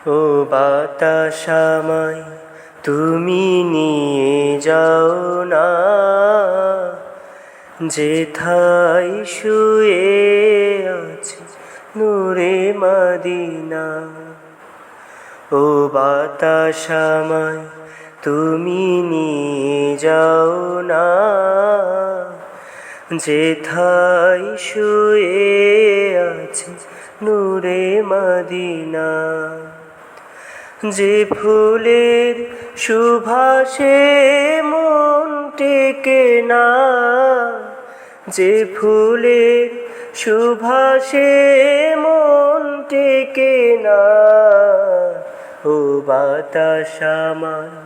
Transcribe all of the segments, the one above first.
ও বাতাস আমায় তুমি নিয়ে যাও না, যেথায় শুয়ে আছে নূরে মদিনা। ও বাতাস আমায় তুমি নিয়ে যাও না, যেথায় শুয়ে আছে নূরে মদিনা। যে ফুলের সুবাসে মন টেকে না, যে ফুলের সুবাসে মন টেকে না। ও বাতাস আমায়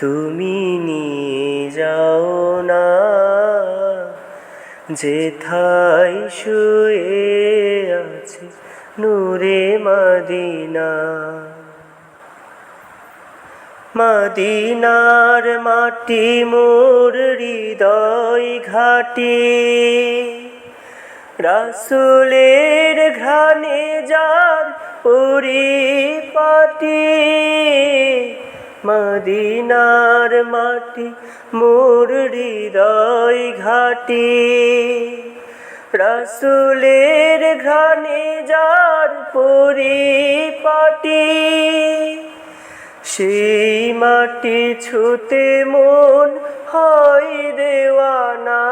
তুমি নিয়ে যাও না, যেথায় শুয়ে আছে নূরে মদিনা। মদিনার মাটি মোর হৃদয় ঘাটে, রাসূলের ঘ্রাণে যার পরিপাটি। মদিনার মাটি মোর হৃদয় ঘাটে, রাসূলের ঘ্রাণে যার পরিপাটি। সেই মাটি ছুঁতে মন হয় দেওয়ানা,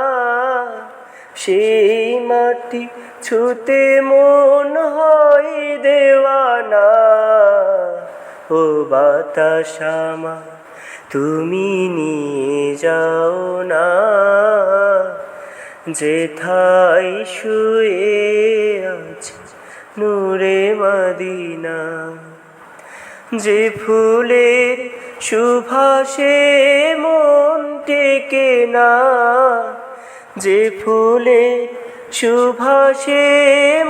সেই মাটি ছুঁতে মন হয় দেওয়ানা। ও বাতাস আমায় তুমি নিয়ে যাও না, যেথায় শুয়ে আছে নূরে মদিনা। যে ফুলের সুবাসে মন টেকে না, যে ফুলের সুবাসে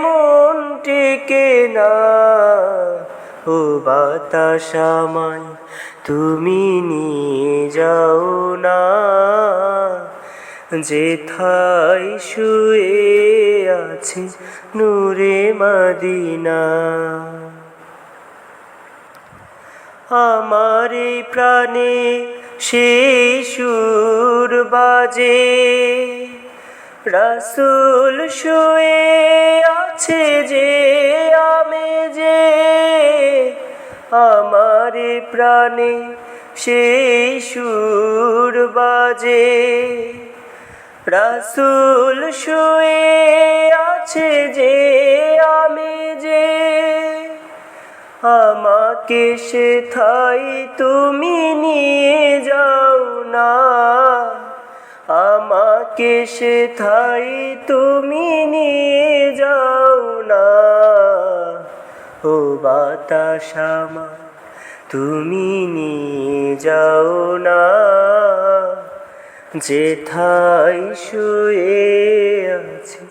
মন টেকে না। ও বাতাস আমায় তুমি নিয়ে যাও না, যেথায় শুয়ে আছে নূরে মদিনা। আমার এই প্রাণে সেই সুর বাজে, রাসূল শুয়ে আছে যে আমেজে। আমার এই প্রাণে সেই সুর বাজে, রাসূল শুয়ে আছে যে আমেজে। আমাকে সেথায় তুমি নিয়ে যাও না, আমাকে সেথায় তুমি নিয়ে যাও না। ও বাতাস আমায় তুমি নিয়ে যাও না, যেথায় শুয়ে আছে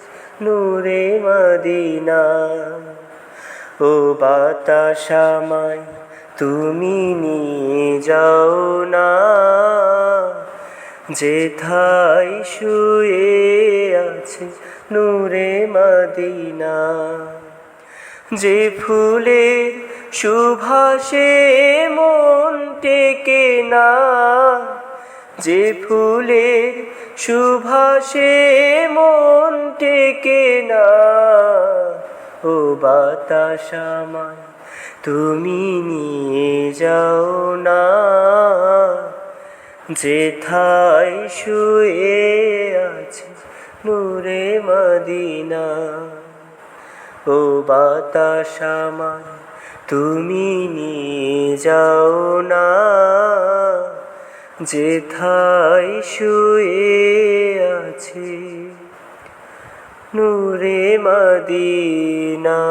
নূরে মদিনা। ও বাতাস আমায় তুমি নিয়ে যাও না, যেথায় শুয়ে আছে নূরে মদিনা। যে ফুলের সুবাসে মন টেকে না, যে ফুলের সুবাসে মন টেকে না। ও বাতাস আমায় তুমি নিয়ে যাও না, যেথায় শুয়ে আছে নূরে মদিনা। ও বাতাস আমায় তুমি নিয়ে যাও না, যেথায় শুয়ে আছে নূরে মদিনা।